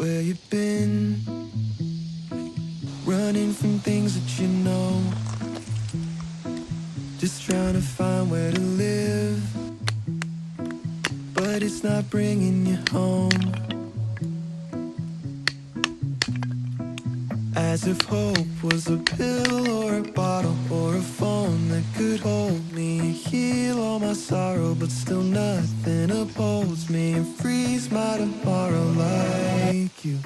where you've been, running from things that you know, just trying to find where to live, but it's not bringing you home. As if hope was a pill or a bottle or a phone that could hold me, heal all my sorrow, but still nothing upholds me and frees my tomorrow like you.